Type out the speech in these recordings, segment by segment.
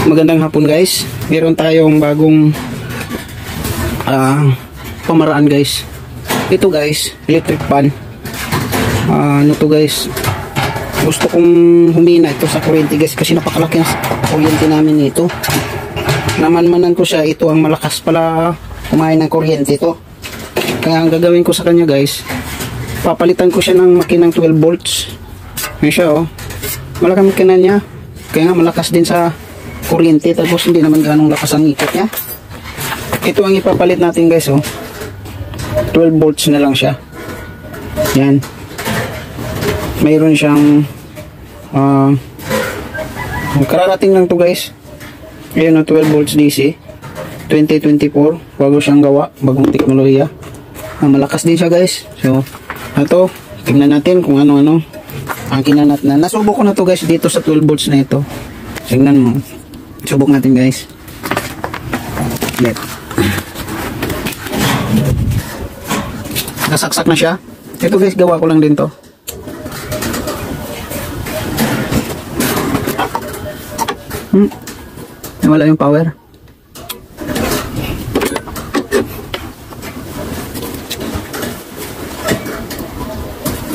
Magandang hapon guys. Meron tayong bagong pamaraan guys. Ito guys, electric fan. Ano to guys? Gusto kong humina ito sa kuryente guys kasi napakalaki ang kuryente namin ito. Namanmanan ko siya, ito ang malakas pala kumain ng kuryente ito. Kaya ang gagawin ko sa kanya guys, papalitan ko siya ng makinang 12 volts. Yan siya oh. Malaking makina niya. Kaya nga malakas din sa kuryente, tapos hindi naman ganong lakas ang ikot niya. Ito ang ipapalit natin guys oh. 12 volts na lang siya. Yan. Mayroon siyang kararating lang to guys. Ayun oh, 12 volts DC 2024, bago siyang gawa, bagong teknolohiya. Malakas din siya guys. So ito, tingnan natin kung ano-ano ang kinanat na. Nasubok ko na to guys dito sa 12 volts na ito. Tingnan mo. Subok natin guys. Let. Nasaksak na siya. Ito guys, gawa ko lang din to. Wala yung power.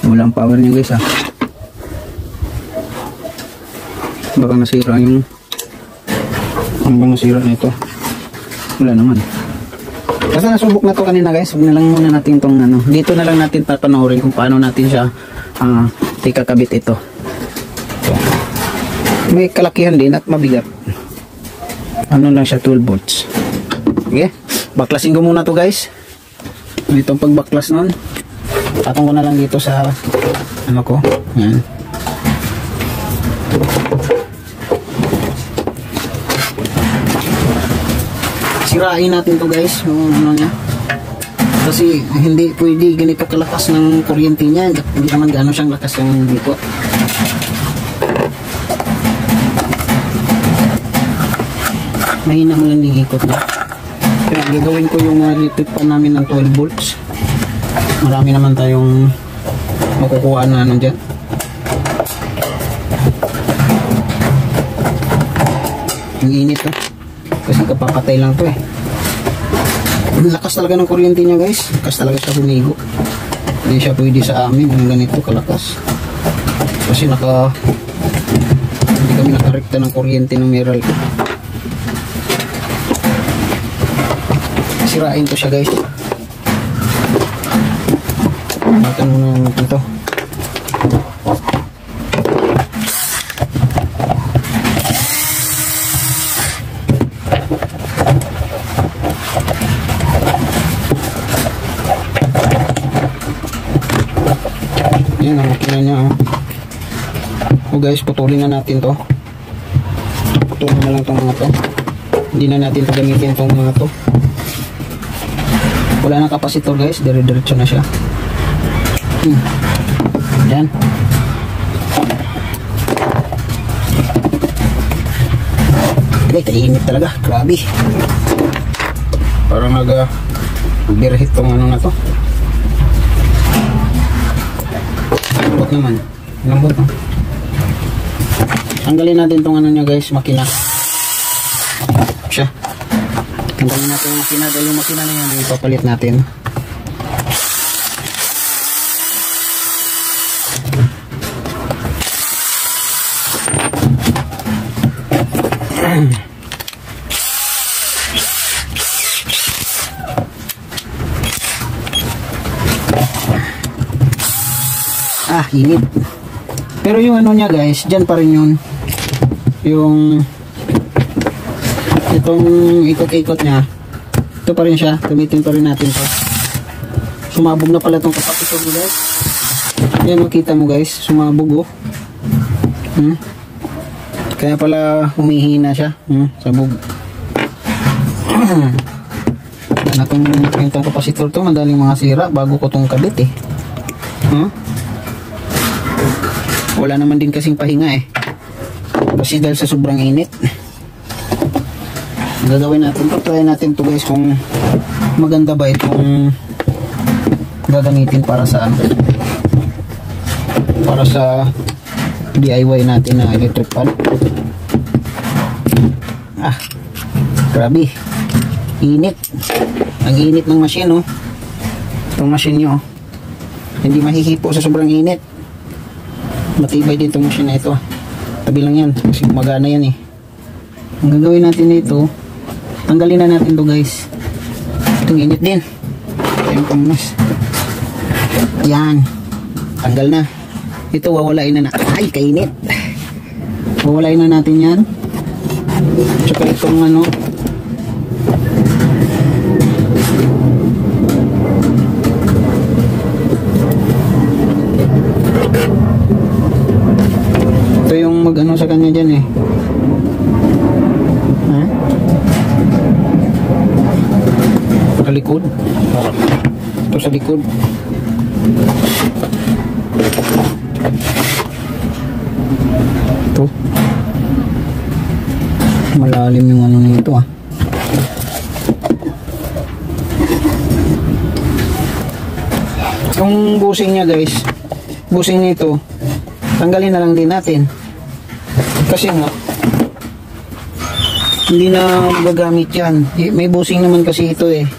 Wala ang power niya guys Baka nasira yung hanggang nasira na ito. Wala naman. Kasi nasubok na to kanina guys. Huwag na lang muna natin itong dito na lang natin papanoorin kung paano natin siya ikakabit ito. So, may kalakihan din at mabigat. Ano lang siya, 12 volts. Okay, baklasin ko muna to guys. Itong pagbaklas nun, patong ko na lang dito sa ano ko. Yan. Sirain natin to guys, yung ano niya. Kasi hindi pwede ganito kalakas ng kuryente niya. Hindi naman gaano siyang lakas yung dito. Mahina mo lang yung ikot niya. Kaya gagawin ko yung electric fan namin ng 12 volts. Marami naman tayong makukuha na dyan. Ang init to. Kasi kapapatay lang to Ang lakas talaga ng kuryente niya guys. Lakas talaga siya humigo. Hindi siya pwede sa amin ang ganito kalakas. Kasi hindi kami nakarekta ng kuryente ng Meral. Sirain to siya guys. Matan muna natin ito. Yan ang makina niya oh guys, putulin na natin to. Putulin na lang itong mga to. Hindi na natin ito gamitin itong mga to. Wala na kapasitor guys, dire-diretso na siya. Yan. Okay, kainit talaga, grabe. Parang nag-birhit tong ano na to. Lambot naman. Lambot no? Tanggalin natin tong ano niya guys, makina. Siya. Tanggalin natin yung makina dahil yung makina na yan ipapalit natin. Init. Pero yung ano niya guys, dyan pa rin yun. Yung itong ikot-ikot niya, ito pa rin siya. Gamitin pa rin natin to. Sumabog na pala itong kapasitor mo guys. Yan makita mo guys, sumabog oh. Kaya pala humihina siya. Sabog. Itong kapasitor to, madaling mga sira bago ko itong kabit Wala naman din kasing pahinga kasi dahil sa sobrang init. Gagawin natin to, try natin to guys kung maganda ba itong gagamitin para sa para sa DIY natin na electric fan. Grabe. Init. Ang init ng machine, oh. Itong machine nyo, oh. Hindi mahihipo sa sobrang init. Matibay din itong machine na ito, ah. Tabi lang yan. Kasi gumagana yan, eh. Ang gagawin natin dito, tanggalin na natin to, guys. Itong init din. Ayan, pamunas. Yan. Tanggal na. Ito, wawalain na na. Ay, kainit. Wawalain na natin yan. Tsaka itong ano. Ito yung mag-ano sa kanya dyan, eh. Ha? Sa likod. Ito sa likod. Ito. Malalim yung ano nito, ah. Yung busing niya, guys, busing nito, tanggalin na lang din natin. Kasi nga, hindi na gagamit yan. May busing naman kasi ito, eh.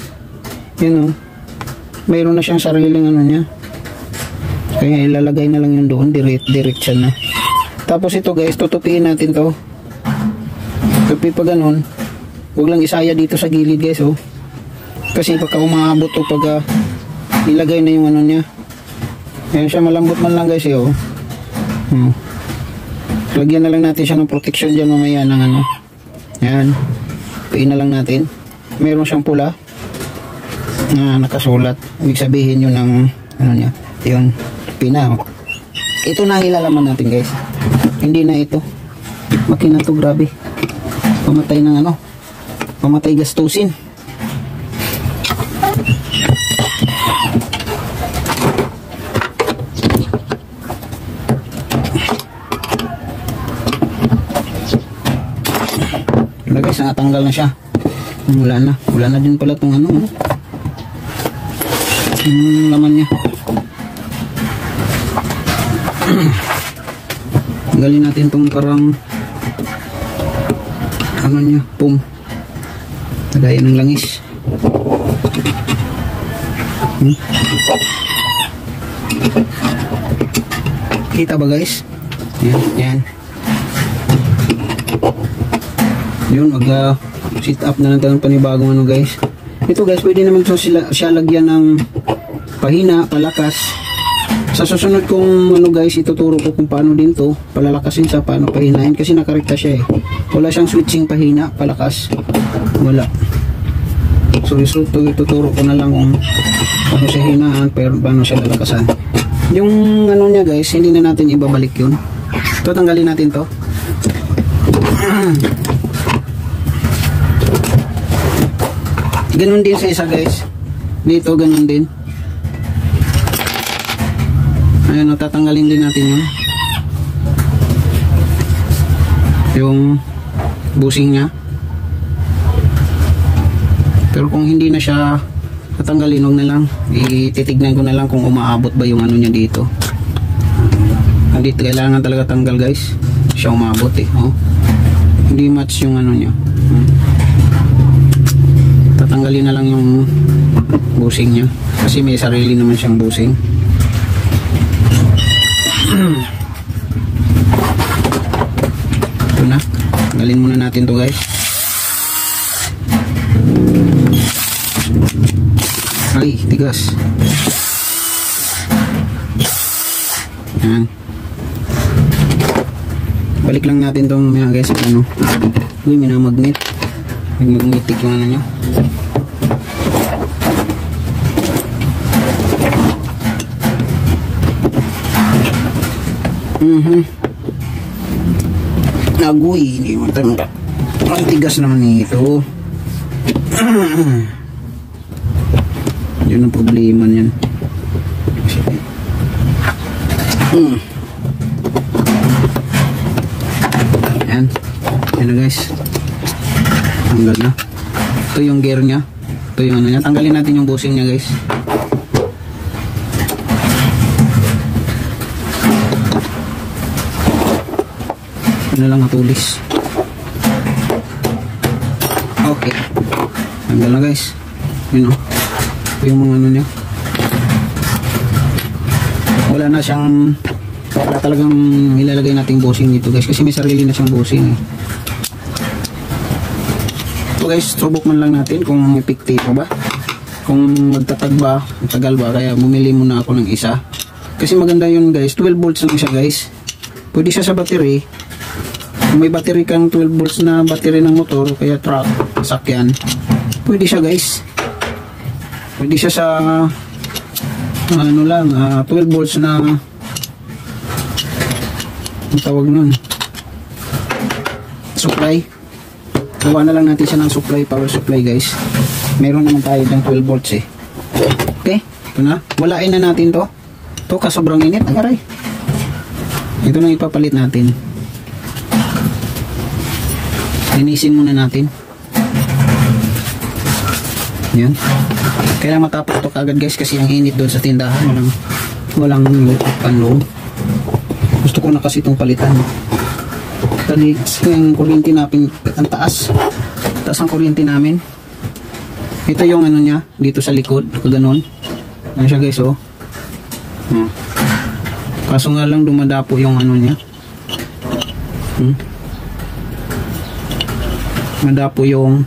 Yun, oh. Mayroon na siyang sariling ano niya. Kaya ilalagay na lang yun doon, diretso na. Tapos ito, guys, tutupiin natin to. Tupi pa ganun. Huwag lang isaya dito sa gilid, guys, oh. Kasi pagka umaabot to, pag ilagay na yung ano niya. Ayan siya, malambot man lang, guys, eh, oh. Lagyan na lang natin siya ng protection dyan mamaya ng ano. Ayan. Tupiin na lang natin. Meron siyang pula na nakasulat. Ibig sabihin yun ng ano niya. Yun. Pina. Ito na ang ilalaman natin, guys. Hindi na ito. Makina to, grabe. Pamatay ng ano. Pamatay gastusin. Wala, guys, natanggal na siya. Wala na. Wala na din pala itong ano. Yung laman niya. Tanggalin natin itong parang ano niya, pum. Lagayan ng langis. Kita ba, guys? Yan, yan. Yun, mag-sit up na natin ng panibagong ano, guys. Ito, guys, pwede naman siya lagyan ng pahina, palakas. Sa susunod kong ano, guys, ituturo ko kung paano din to palalakasin sa paano pahinain kasi nakarekta siya, eh. Wala siyang switching pahina, palakas. Wala. So ituturo ko na lang kung paano siya hinaan pero paano siya lalakasan. Yung ano niya, guys, hindi na natin ibabalik yun. Ito, tanggalin natin to. Ganun din sa isa, guys. Dito, ganun din. Ayan, tatanggalin din natin yun. Yung busing niya. Pero kung hindi na siya tatanggalin, huwag na lang. Ititignan ko na lang kung umaabot ba yung ano niya dito. Hindi kailangan talaga tanggal, guys. Siya umabot, eh. Oh. Hindi match yung ano niya. Tatanggalin na lang yung busing niya. Kasi may sarili naman siyang busing. Ito na. Tanggalin muna natin to, guys. Ay, tigas. Yan. Balik lang natin itong mga, guys, ano. Uy, may magnet. May magnetic yung ano nyo. Agoy, hindi mo tanda. Ang tigas naman ito. Yun ang problema niyan. Ayan. Ayan na, guys. Tanggal na. Ito yung gear nya. Ito yung ano nya. Tanggalin natin yung busing nya, guys. Ano lang, tulis. Okay. Tanggal na guys. Yun o. Yung mga ano niya. Wala na siyang, wala talagang ilalagay nating bushing dito guys. Kasi may sarili na siyang bushing eh. So guys, subok man lang natin kung epektibo ba. Kung magtatag ba, matagal ba. Kaya bumili muna ako ng isa. Kasi maganda yun guys. 12 volts lang siya guys. Pwede siya sa battery. Kung may battery kang 12 volts na battery ng motor, kaya truck, sakyan, pwede siya guys. Pwede siya sa ano lang, 12 volts na ang tawag nun, supply. Gawa na lang natin siya ng supply, power supply guys. Meron naman tayo ng 12 volts eh. Okay, ito na. Walain na natin to. Ito kasobrang init, aray. Ito na ipapalit natin. Linisin muna natin. Yan. Kailangan matapos ito kagad guys kasi ang init doon sa tindahan. Walang panloob. Gusto ko na kasi itong palitan. Kasi yung kuryente natin ang taas. Taas ang kuryente namin. Ito yung ano niya dito sa likod. Kaganon. Yan siya guys oh. Kaso nga lang dumadapo yung ano niya. Madapo yung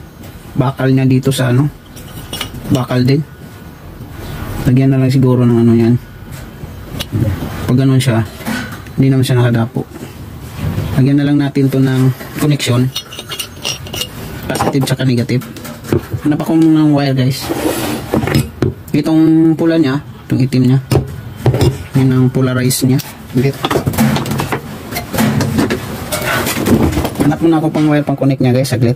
bakal niya dito sa ano. Bakal din. Lagyan na lang siguro ng ano yan. Pag ganun siya, hindi naman siya nakadapo. Lagyan na lang natin to ng connection. Positive tsaka negative. Hanap ako ng wire guys. Itong pula niya, itong itim niya. Yun ang polarize niya. Dito. Hanap muna ako pang wire pang connect niya guys, saglit.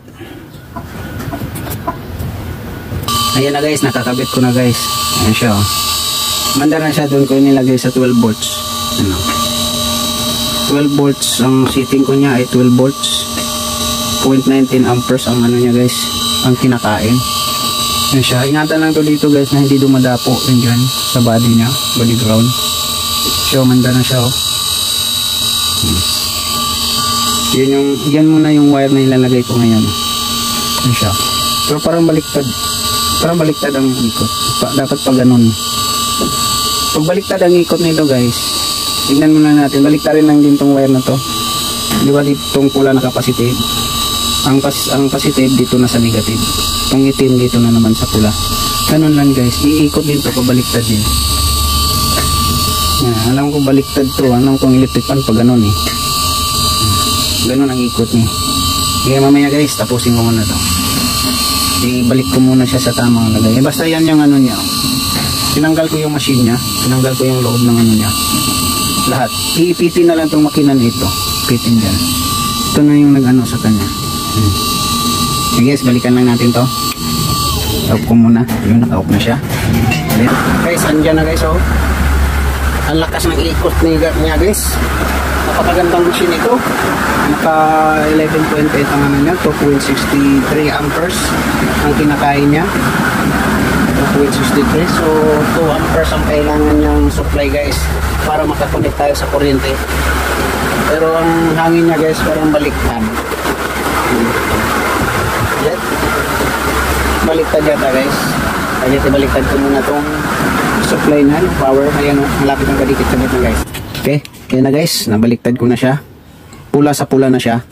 Ayan na guys, nakakabit ko na guys. Ayan siya oh. Manda na siya, doon ko nilagay sa 12 volts. Ano? 12 volts, ang setting ko niya ay 12 volts. 0.19 amperes ang ano niya guys, ang kinakain. Ayan siya, ingatan lang to dito guys na hindi dumadapo rin dyan sa body niya, body ground. So, manda na siya oh. Yan muna yung wire na ilalagay ko ngayon. Ayan siya. Pero parang baliktad. Parang baliktad ang ikot. Dapat pa ganun. Pag baliktad ang ikot nito guys, tignan muna natin. Baliktad rin lang din tong wire na to. Di ba ditong pula na capacitive? Ang positive dito na sa negative. Itong itim dito na naman sa pula. Ganun lang guys. Iikot din to. Pabaliktad din. Alam ko baliktad to. Alam kong electric pan pag ganun eh. Ganun ang ikot niya. Kaya mamaya guys, tapusin ko muna to. Ibalik ko muna siya sa tamang lagay. Basta yan yung ano niya. Tinanggal ko yung machine niya. Tinanggal ko yung loob ng ano niya. Lahat. Iipitin na lang itong makina nito. Ipitin dyan. Ito na yung nag-ano sa kanya. Okay guys, balikan lang natin to. Off ko muna. Yun, naka-off na siya. Guys, andyan na guys oh. Ang lakas ng ikot niya guys. Napakagandang machine ito. Naka 11.8 ang ano niya, 2.63 amperes ang kinakain niya. 2.63. So 2 amperes ang kailangan niyang supply guys para makakonect tayo sa kuryente. Pero ang hangin niya guys parang baliktad. Baliktad yata guys. Kaya baliktad ko muna itong supply na power. Ayan o, malapit ang kadikit sa dito guys. Okay, kaya na guys, nabaliktad ko na siya. Pula sa pula na siya.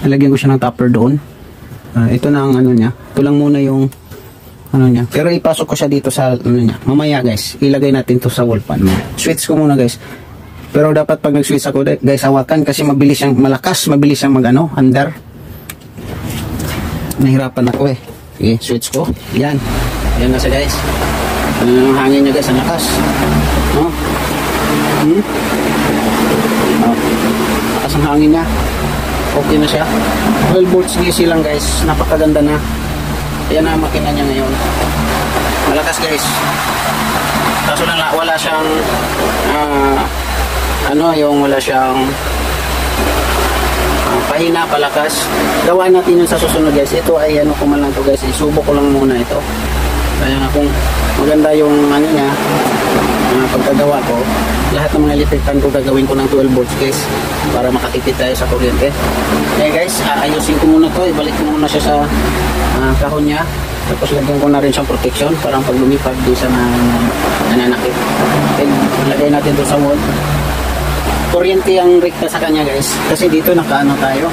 Nalagyan ko siya ng topper doon. Ito na ang ano niya. Ito lang muna yung ano niya. Pero ipasok ko siya dito sa ano niya. Mamaya guys, ilagay natin to sa wall pan. Switch ko muna guys. Pero dapat pag nag-switch ako guys, hawakan kasi mabilis siyang malakas, mabilis siyang mag-ano, under. Nahirapan ako eh. Okay, switch ko. Yan. Yan na siya guys. Ang hangin niya guys, ang lakas. No? Lakas ang hangin niya. Okay na siya. 12 volts DC lang guys. Napakaganda na. Ayan na ang makina niya ngayon. Malakas guys. Kaso lang wala siyang wala siyang pahina, palakas. Gawa natin yun sa susunod guys. Ito ay ano ko man lang to guys. Isubo ko lang muna ito. Kaya nga kung maganda yung ano niya, pagkagawa ko, lahat ng mga electric fan ko gagawin ko ng 12 volts guys para makatipid tayo sa kuryente. Okay guys, ayusin ko muna to, ibalik ko muna siya sa kahon niya, tapos lagyan ko na rin siyang protection para pag lumipad di siya nananakit. Okay, lagay natin to sa wall. Kuryente ang rekta sa kanya guys, kasi dito nakaano tayo,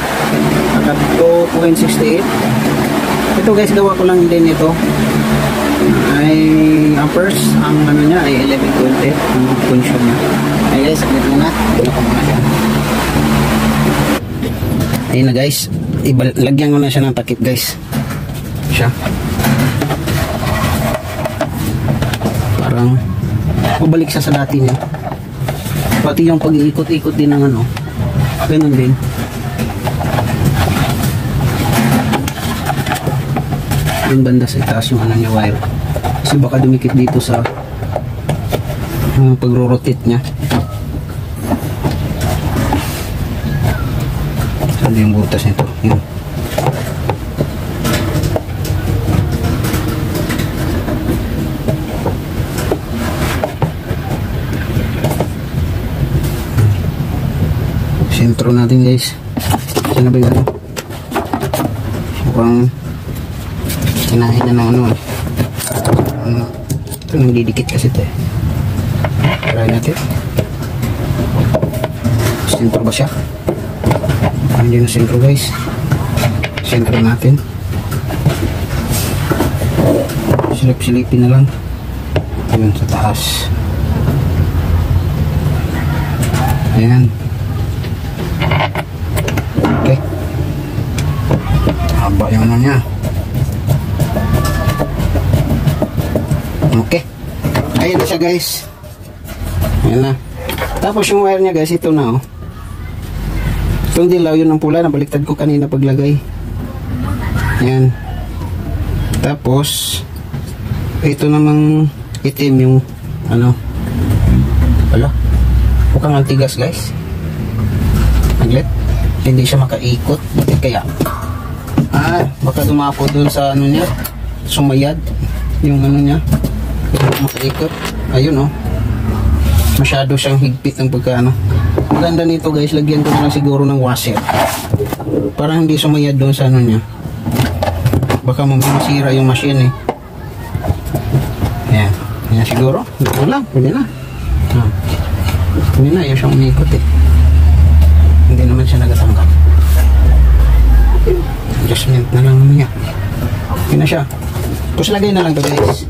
naka 2.68. Ito guys, gawa ko lang din ito ay amperes, ang ano niya ay 1120 ang function niya. Ay guys, saglit muna, ito ko muna siya. Ayun na guys, lagyan ko na siya ng takip guys. Siya parang mabalik siya sa dati niya, pati yung pag-iikot-ikot din ng ano, ganun din. Yung banda sa itaas yung ano niya wire, kasi baka dumikit dito sa pagro-rotate niya. Saan yung butas nito? Yun. Sentro natin guys. Saan na ba yung ano? Mukhang kinahin na ng ano eh. Ito nagdidikit kasi ito eh. Try natin. Sentro ba siya? Hindi na sentro guys. Sentro natin. Silip-silipin na lang. Ayun sa taas. Ayan. Okay. Haba yung ano niya. Okay. Ayan na siya guys. Ayan na. Tapos yung wire niya guys, ito na oh. Itong dilaw yun ang pula, nabaliktad ko kanina paglagay. Ayan. Tapos ito namang itim yung ano. Wala. Mukhang antigas guys. Maglet. Hindi siya makaikot. Bakit kaya? Baka dumapo dun sa ano niya, sumayad yung ano niya, makaikot. Ayun oh, masyado siyang higpit ng pagkaano. Maganda nito guys, lagyan ko na lang siguro ng washer para hindi sumayad dun sa ano niya, baka masira yung machine eh. Ayan, ayan siguro, ito lang, pwede na. Hindi na, ayaw siyang umikot eh, hindi naman siya nagatanggap. Adjustment na lang niya. Yun na siya. Tapos lagay na lang to guys.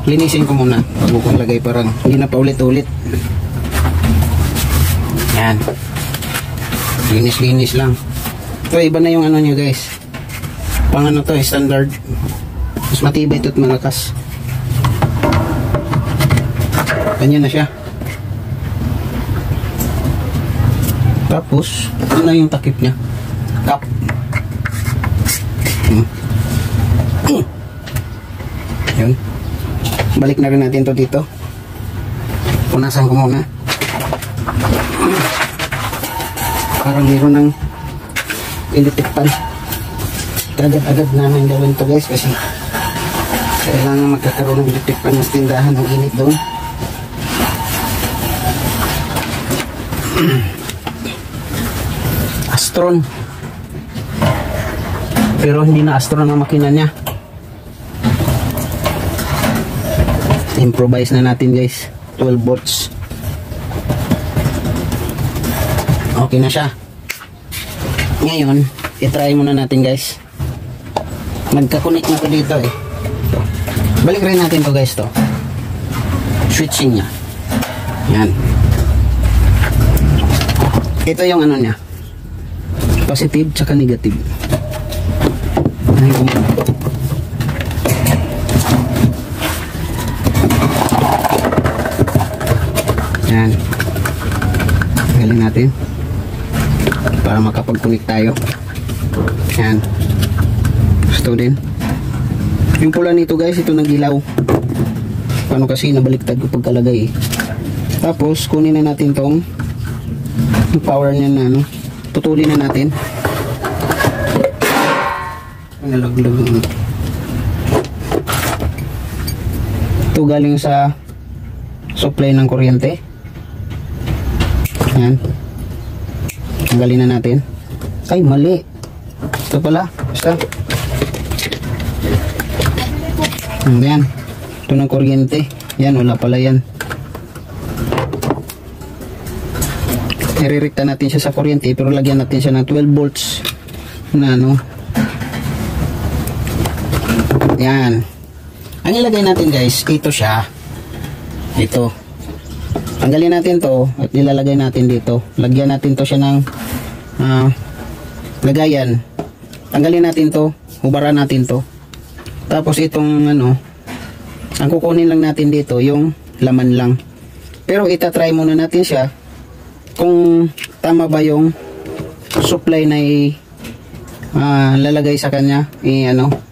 Linisin ko muna bago kong lagay, parang hindi na paulit-ulit. Yan. Linis-linis lang. Ito iba na yung ano nyo guys. Pang ano to, standard. Mas matibay ito at malakas. Ganyan na siya. Tapos ito na yung takip niya. Tap. Yun. Balik na rin natin to dito. Punasan ko muna. Parang mayroon ng electric pan. Agad-agad namin gawin to guys, kasi kailangan magkakaroon ng electric pan sa tindahan ng init doon. Astron. Pero hindi na Astron ang makina niya. Improvise na natin guys. 12 volts. Okay na siya. Ngayon, i-try muna natin guys. Nagka-connect na to dito eh. Balik rin natin to guys to. Switching niya. Yan. Ito yung ano niya. Positive tsaka negative. Yan. Galing natin para makapag-connect tayo. Yan. Gusto din. Yung pula nito guys, ito nagilaw. Paano kasi nabaliktad ko pagkalagay eh. Tapos kunin na natin tong power niya na ano. Putulin na natin. Nalaglag. Ito galing sa supply ng kuryente. Ayan. Tanggalin na natin. Ay, mali. Ito pala. Basta. Ayan. Ito ng kuryente. Yan, wala pala yan. Irerekta natin siya sa kuryente, pero lagyan natin siya ng 12 volts na ano. Yan. Ang ilagay natin guys, ito siya. Ito. Tanggalin natin to at ilalagay natin dito. Lagyan natin to siya ng lagayan. Tanggalin natin to, hubaran natin to. Tapos itong ano, ang kukunin lang natin dito yung laman lang. Pero itatry muna natin siya kung tama ba yung supply na lalagay sa kanya. Ano,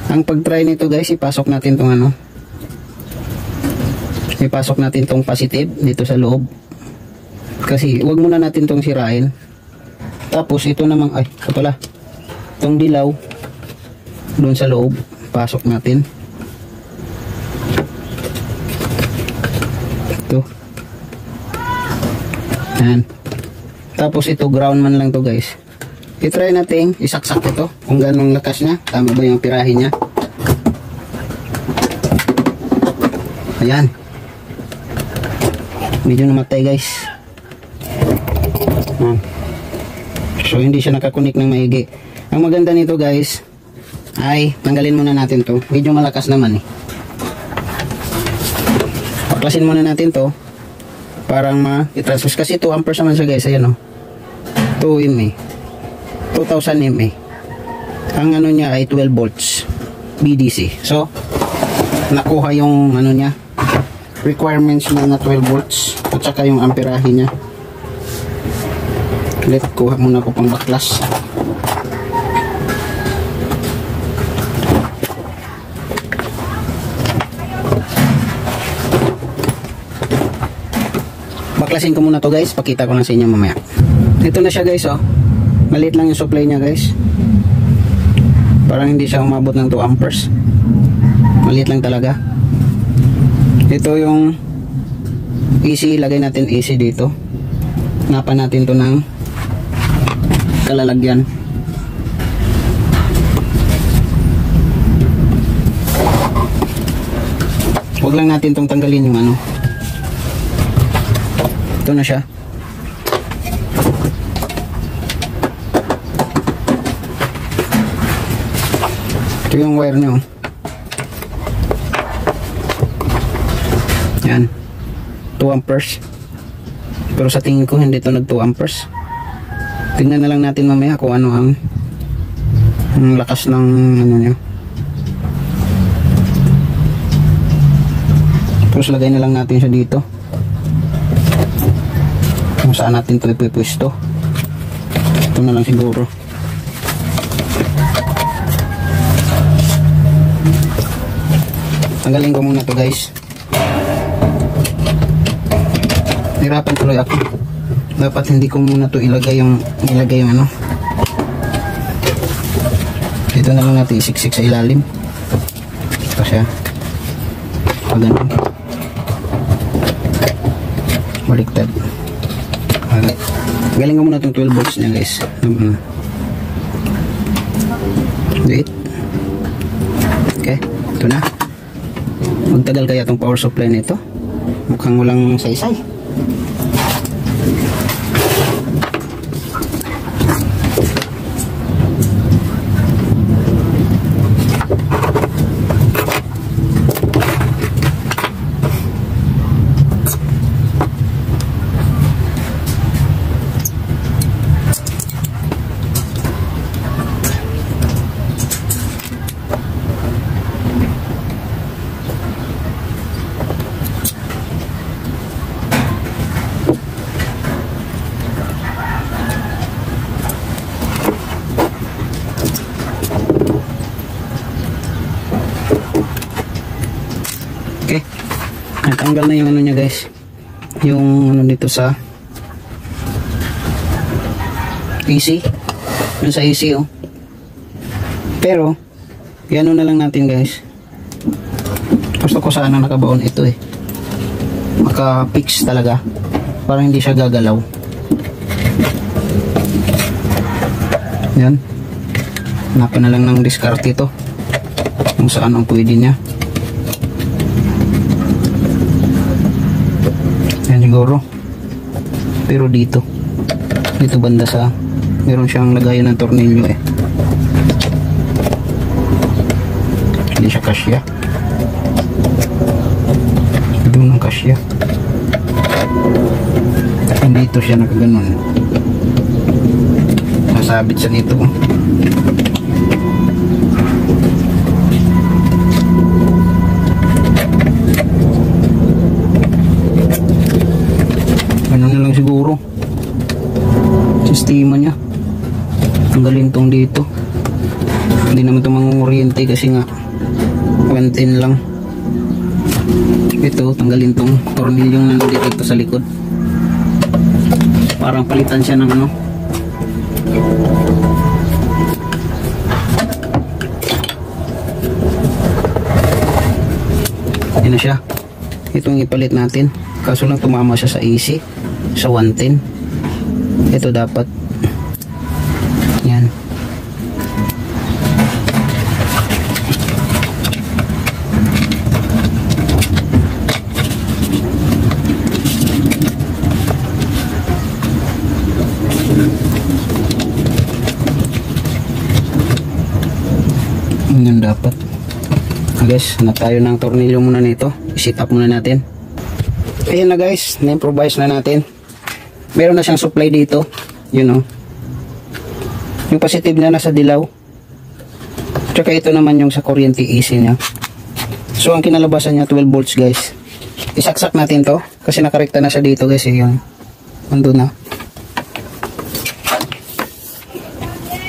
ang pag-try nito guys, ipasok natin tong ano, ipasok natin tong positive dito sa loob, kasi wag muna natin tong sirain. Tapos ito namang, ay ito pala, tong dilaw doon sa loob, pasok natin ito. Yan. Tapos ito ground man lang to guys. I-try natin isaksak ito kung ganong lakas niya, tama ba yung pirahin niya. Ayan, medyo namatay guys. So hindi siya nakakunik ng maigi. Ang maganda nito guys ay tanggalin muna natin to, medyo malakas naman paklasin muna natin to parang ma-transfuse, kasi 2 amperes naman siya guys. Ayan o, 2 mA, 2000 mA. Ang ano niya ay 12 volts BDC. So nakuha yung ano niya, requirements niya na 12 volts at saka yung amperahe niya. Let kuha muna ko pang baklas. Baklasin ko muna to guys, pakita ko lang sa inyo mamaya. Ito na siya guys, oh. Maliit lang yung supply niya guys. Parang hindi siya umabot ng 2 amperes. Maliit lang talaga. Ito yung AC, lagay natin AC dito. Napan natin to ng kalalagyan. Huwag lang natin tong tanggalin yung ano. Ito na siya. Ito yung wire nyo. Yan, 2 amperes. Pero sa tingin ko hindi ito nag 2 amperes. Tingnan na lang natin mamaya kung ano ang lakas ng ano nyo. Tapos lagay na lang natin siya dito kung saan natin ito ipipwesto. Ito na lang siguro. Tanggalin ko muna to guys. Hirapan tuloy ako. Dapat hindi ko muna to ilagay yung ano. Ito na lang natin isiksik sa ilalim. Ito siya. Ganun. Baliktad. Galing ko muna itong 12 volts niya guys. Wait. Okay, ito na. Magtagal kaya itong power supply nito? Mukhang walang saysay. Okay, natanggal na yung ano niya guys, yung ano dito sa AC, yung sa AC oh. Pero yan na lang natin guys, Gusto ko sana nakabaon ito eh. Maka-fix talaga. Para hindi siya gagalaw. Yan. Hanapin na lang ng diskarte ito. Kung saan ang pwede niya. Yan siguro. Pero dito. Dito banda sa meron siyang lagayan ng tornilyo eh. Hindi siya kasya. Doon ang kasya. Dito siya nakaganon. Nasabit siya dito. Ganun na lang siguro. Sistema niya. Tanggalin tong dito. Hindi naman ito mangunguryente kasi nga 110 lang. Ito, tanggalin tong tornilyong nandito sa likod. Parang palitan siya ng ano. Yan na siya. Itong ipalit natin. Kaso lang tumama siya sa AC. Sa 110. Ito dapat. Yan. Yan dapat. Guys, hanap tayo ng tornilyo muna nito. I-set up muna natin. Ayan na guys, na-improvise na natin. Meron na siyang supply dito. You know. Yung positive na nasa dilaw. Tsaka ito naman yung sa kuryente AC niya. So ang kinalabasan niya 12 volts guys. Isaksak natin to kasi nakarekta na siya dito guys. Yun. Ando na.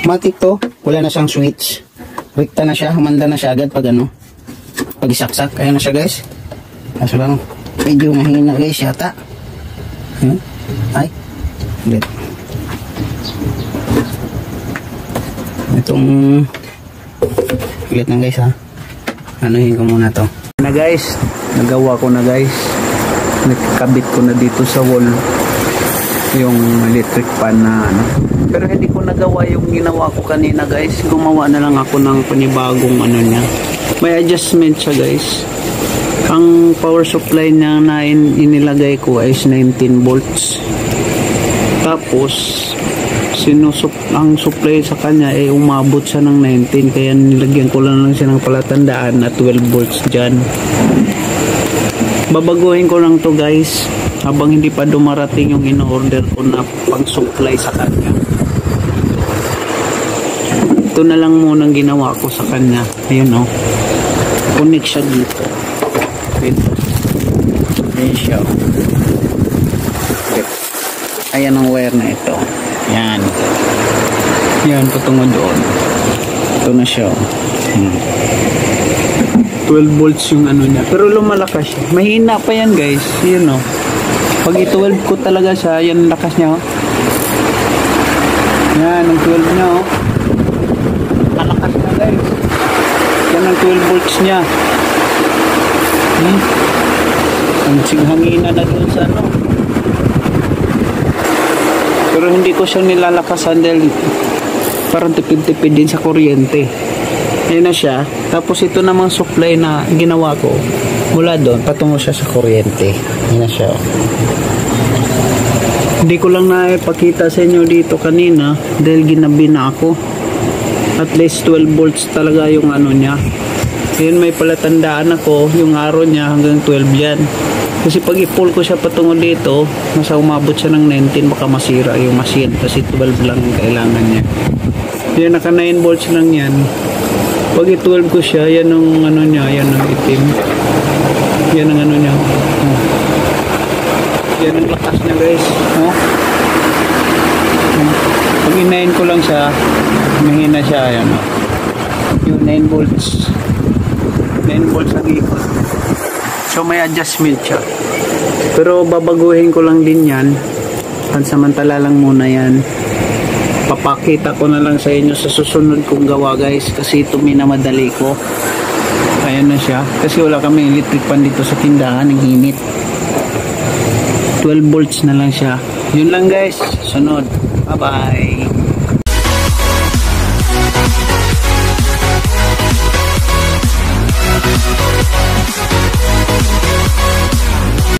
Matik to, wala na siyang switch. Rekta na siya, humanda na siya agad pag ano. Pag isaksak, kaya na siya guys. Kaso lang, medyo mahina guys yata. Ay, ulit. Itong ulit na guys ha. Anuhin ko muna to. Na guys, nagawa ko na guys. Nakikabit ko na dito sa wall yung electric pan na ano. Pero hindi ko nagawa yung ginawa ko kanina guys. Gumawa na lang ako ng panibagong ano niya. May adjustment siya guys. Ang power supply niya na inilagay ko is 19 volts. Tapos ang supply sa kanya ay umabot siya ng 19. Kaya nilagyan ko lang siya ng palatandaan na 12 volts dyan. Babaguhin ko lang to guys. Habang hindi pa dumarating yung in-order ko na pang-supply sa kanya. Ito na lang munang ginawa ko sa kanya. Ayun o. Connect siya dito. Ito. Ayan siya. Ayan ang wire na ito. Yan. Yan, patungo doon. Ito na siya. 12 volts yung ano niya. Pero lumalakas siya. Mahina pa yan guys. Yun o. Pag i-12 ko talaga siya, yan ang lakas niya. Yan, ang 12 niya. Malakas na guys. Yan ang 12 volts niya. Ang hangina na dun sa ano. Pero hindi ko siya nilalakasan dahil parang tipid-tipid din sa kuryente. Yan na siya. Tapos ito namang supply na ginawa ko. Mula doon, patungo siya sa kuryente. Yan na siya. Hindi ko lang naipakita sa inyo dito kanina dahil ginabi na ako. At least 12 volts talaga yung ano niya. Yun, may palatandaan ako. Yung arrow niya hanggang 12 yan. Kasi pag i-pull ko siya patungo dito, nasa umabot siya ng 19, baka masira yung machine. Kasi 12 lang ang kailangan niya. Yan, naka 9 volts lang yan. Pag i-12 ko siya, yan ang ano niya, yan ang itim. Yan ang ano niya. Yan ang lakas niya guys. Pag inayin ko lang siya, mahina siya. Yan, yung 9 volts. 9 volts ang ikot. So may adjustment siya. Pero babaguhin ko lang din yan. Pansamantala lang muna yan. Papakita ko na lang sa inyo sa susunod kong gawa guys. Kasi ito minamadali ko. ayan na siya. Kasi wala kami electric pan dito sa tindahan, ng hinit. 12 volts na lang siya. Yun lang guys, sunod. Bye bye.